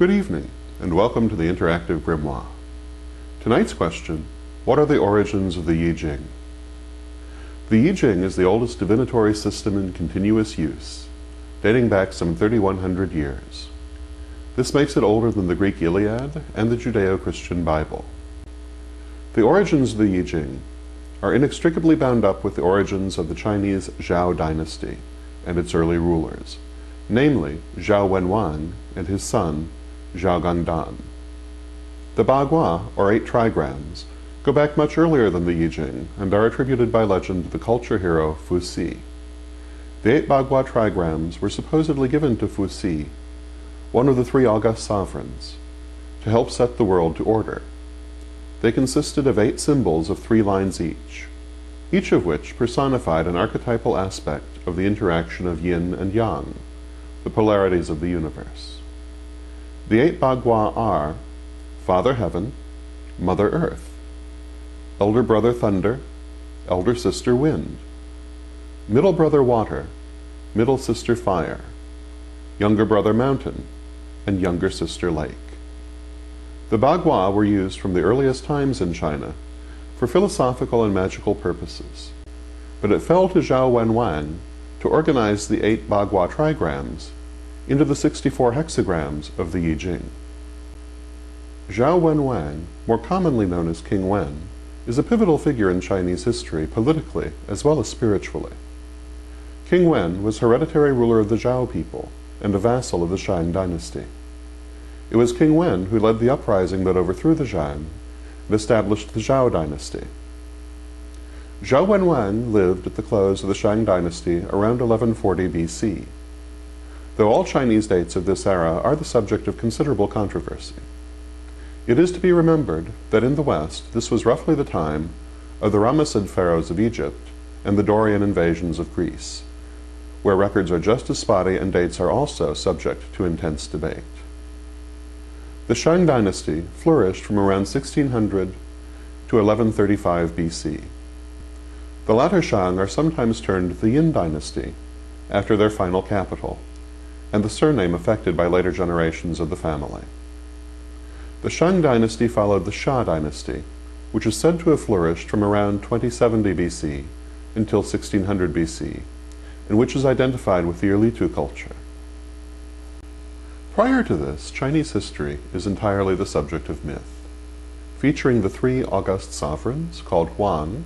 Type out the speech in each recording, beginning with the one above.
Good evening, and welcome to the Interactive Grimoire. Tonight's question, what are the origins of the Yijing? The Yijing is the oldest divinatory system in continuous use, dating back some 3,100 years. This makes it older than the Greek Iliad and the Judeo-Christian Bible. The origins of the Yijing are inextricably bound up with the origins of the Chinese Zhao dynasty and its early rulers, namely Zhao Wenwang and his son, Zhao Gangdan. The Bagua, or 8 trigrams, go back much earlier than the Yijing and are attributed by legend to the culture hero Fu Si. The 8 Bagua trigrams were supposedly given to Fu Si, one of the 3 august sovereigns, to help set the world to order. They consisted of 8 symbols of 3 lines each of which personified an archetypal aspect of the interaction of yin and yang, the polarities of the universe. The 8 Bagua are Father Heaven, Mother Earth, Elder Brother Thunder, Elder Sister Wind, Middle Brother Water, Middle Sister Fire, Younger Brother Mountain, and Younger Sister Lake. The Bagua were used from the earliest times in China for philosophical and magical purposes, but it fell to Zhao Wenwang to organize the 8 Bagua trigrams into the 64 hexagrams of the Yijing. Zhao Wenwang, more commonly known as King Wen, is a pivotal figure in Chinese history politically as well as spiritually. King Wen was hereditary ruler of the Zhao people and a vassal of the Shang dynasty. It was King Wen who led the uprising that overthrew the Shang and established the Zhao dynasty. Zhao Wenwang lived at the close of the Shang dynasty around 1140 BC, though all Chinese dates of this era are the subject of considerable controversy. It is to be remembered that in the West this was roughly the time of the Ramessid pharaohs of Egypt and the Dorian invasions of Greece, where records are just as spotty and dates are also subject to intense debate. The Shang dynasty flourished from around 1600 to 1135 BC. The latter Shang are sometimes termed the Yin dynasty, after their final capital, and the surname affected by later generations of the family. The Shang dynasty followed the Xia dynasty, which is said to have flourished from around 2070 BC until 1600 BC, and which is identified with the Erlitou culture. Prior to this, Chinese history is entirely the subject of myth, featuring the 3 august sovereigns called Huang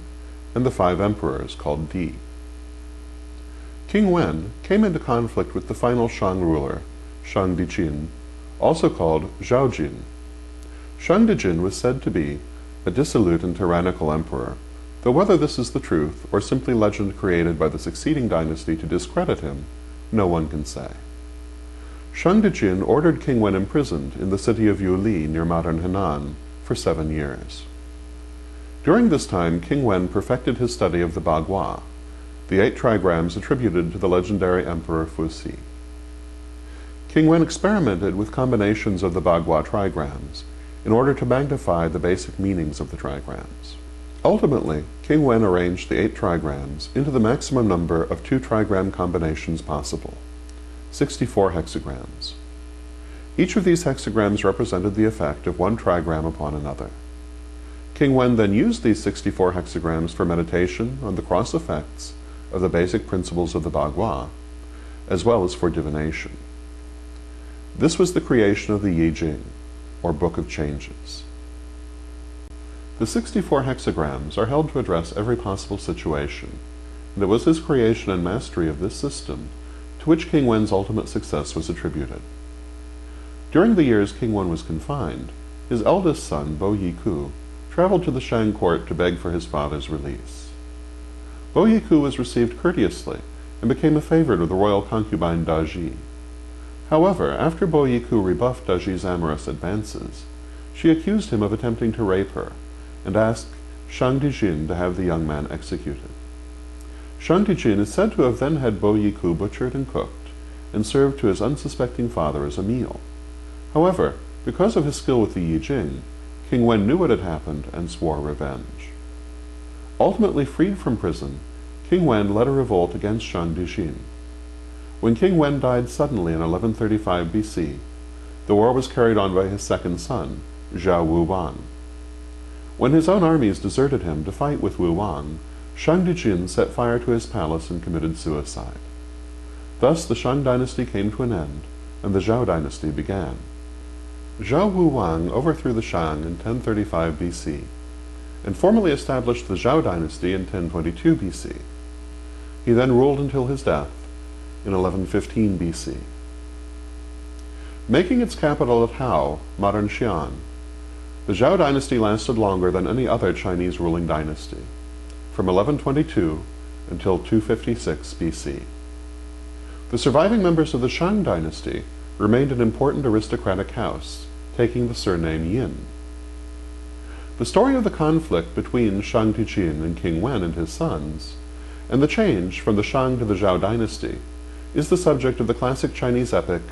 and the 5 emperors called Di. King Wen came into conflict with the final Shang ruler, Shang Dijin, also called Zhaojin. Shang Dijin was said to be a dissolute and tyrannical emperor, though whether this is the truth or simply legend created by the succeeding dynasty to discredit him, no one can say. Shang Dijin ordered King Wen imprisoned in the city of Yuli near modern Henan for 7 years. During this time, King Wen perfected his study of the Bagua, the 8 trigrams attributed to the legendary Emperor Fu Si. King Wen experimented with combinations of the Bagua trigrams in order to magnify the basic meanings of the trigrams. Ultimately, King Wen arranged the 8 trigrams into the maximum number of 2 trigram combinations possible, 64 hexagrams. Each of these hexagrams represented the effect of 1 trigram upon another. King Wen then used these 64 hexagrams for meditation on the cross effects of the basic principles of the Bagua, as well as for divination. This was the creation of the Yijing, or Book of Changes. The 64 hexagrams are held to address every possible situation, and it was his creation and mastery of this system to which King Wen's ultimate success was attributed. During the years King Wen was confined, his eldest son, Bo Yiku, traveled to the Shang court to beg for his father's release. Bo Yiku was received courteously and became a favorite of the royal concubine Daji. However, after Bo Yiku rebuffed Daji's amorous advances, she accused him of attempting to rape her and asked Shang Dijin to have the young man executed. Shang Dijin is said to have then had Bo Yiku butchered and cooked and served to his unsuspecting father as a meal. However, because of his skill with the Yijing, King Wen knew what had happened and swore revenge. Ultimately freed from prison, King Wen led a revolt against Shang Dijin. When King Wen died suddenly in 1135 BC, The war was carried on by his second son, Zhao Wuwang. When his own armies deserted him to fight with Wuwang, Shang Dijin set fire to his palace and committed suicide. Thus the Shang dynasty came to an end, and the Zhao dynasty began. Zhao Wuwang overthrew the Shang in 1035 BC, and formally established the Zhao dynasty in 1022 BC. He then ruled until his death in 1115 BC. Making its capital at Hao, modern Xi'an, the Zhao dynasty lasted longer than any other Chinese ruling dynasty, from 1122 until 256 BC. The surviving members of the Shang dynasty remained an important aristocratic house, taking the surname Yin. The story of the conflict between Shang Dijin and King Wen and his sons, and the change from the Shang to the Zhao dynasty, is the subject of the classic Chinese epic,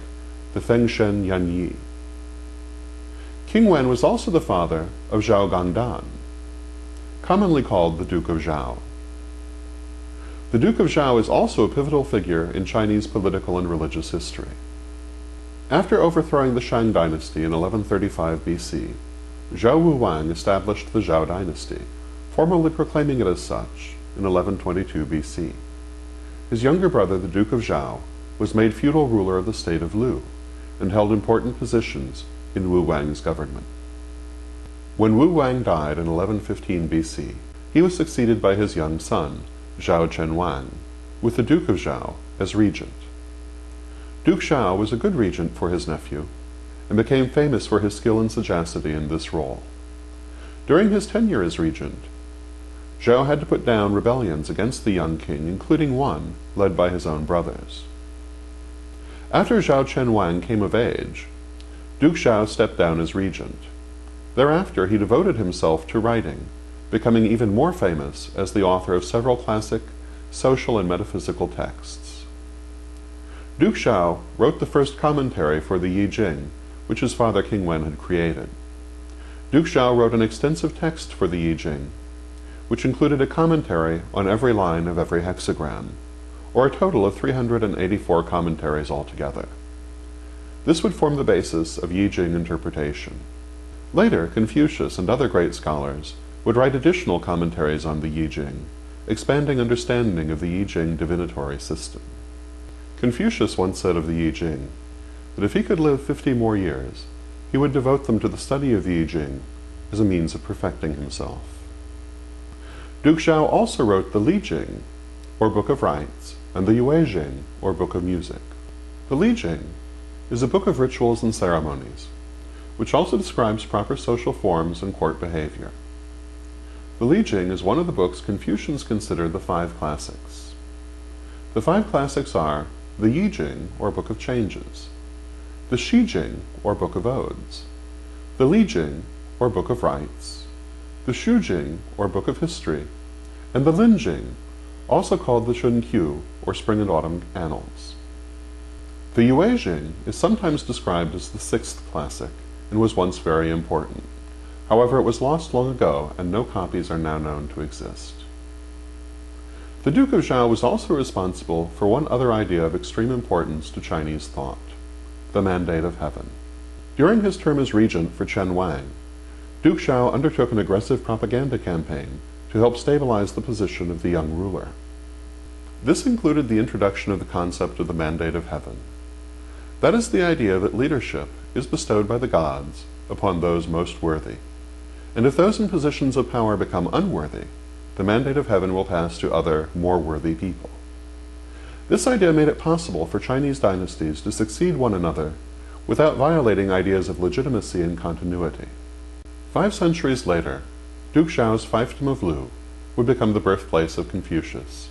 the Fengshen Yanyi. King Wen was also the father of Zhao Gangdan, commonly called the Duke of Zhao. The Duke of Zhao is also a pivotal figure in Chinese political and religious history. After overthrowing the Shang dynasty in 1135 BC, Zhao Wuwang established the Zhao dynasty, formally proclaiming it as such in 1122 BC. His younger brother, the Duke of Zhao, was made feudal ruler of the state of Lu, and held important positions in Wu Wang's government. When Wu Wang died in 1115 BC, he was succeeded by his young son, Zhao Chenwang, with the Duke of Zhao as regent. Duke Zhao was a good regent for his nephew, and became famous for his skill and sagacity in this role. During his tenure as regent, Zhao had to put down rebellions against the young king, including one led by his own brothers. After Zhao Chenwang came of age, Duke Zhao stepped down as regent. Thereafter he devoted himself to writing, becoming even more famous as the author of several classic social and metaphysical texts. Duke Zhao wrote the first commentary for the Yijing, which his father King Wen had created. Duke Zhao wrote an extensive text for the Yijing, which included a commentary on every line of every hexagram, or a total of 384 commentaries altogether. This would form the basis of Yijing interpretation. Later, Confucius and other great scholars would write additional commentaries on the Yijing, expanding understanding of the Yijing divinatory system. Confucius once said of the Yijing that if he could live 50 more years, he would devote them to the study of the Yijing as a means of perfecting himself. Duke Zhao also wrote the Lijing, or Book of Rites, and the Yuejing, or Book of Music. The Lijing is a book of rituals and ceremonies, which also describes proper social forms and court behavior. The Lijing is one of the books Confucians consider the 5 classics. The 5 classics are the Yijing, or Book of Changes, the Shijing, or Book of Odes, the Lijing, or Book of Rites, the Shujing, or Book of History, and the Linjing, also called the Shunkyu, or Spring and Autumn Annals. The Yuejing is sometimes described as the 6th classic, and was once very important. However, it was lost long ago, and no copies are now known to exist. The Duke of Zhao was also responsible for one other idea of extreme importance to Chinese thought, the Mandate of Heaven. During his term as regent for Chen Wang, Duke Zhao undertook an aggressive propaganda campaign to help stabilize the position of the young ruler. This included the introduction of the concept of the Mandate of Heaven. That is the idea that leadership is bestowed by the gods upon those most worthy, and if those in positions of power become unworthy, the Mandate of Heaven will pass to other, more worthy people. This idea made it possible for Chinese dynasties to succeed one another without violating ideas of legitimacy and continuity. 5 centuries later, Duke Zhao's fiefdom of Lu would become the birthplace of Confucius,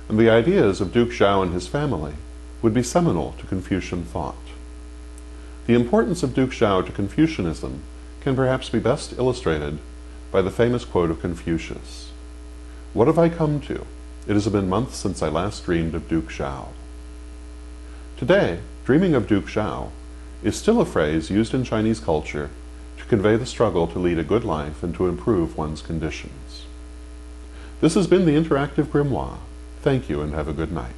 and the ideas of Duke Zhao and his family would be seminal to Confucian thought. The importance of Duke Zhao to Confucianism can perhaps be best illustrated by the famous quote of Confucius, "What have I come to? It has been months since I last dreamed of Duke Zhao." Today, dreaming of Duke Zhao is still a phrase used in Chinese culture to convey the struggle to lead a good life and to improve one's conditions. This has been the Interactive Grimoire. Thank you and have a good night.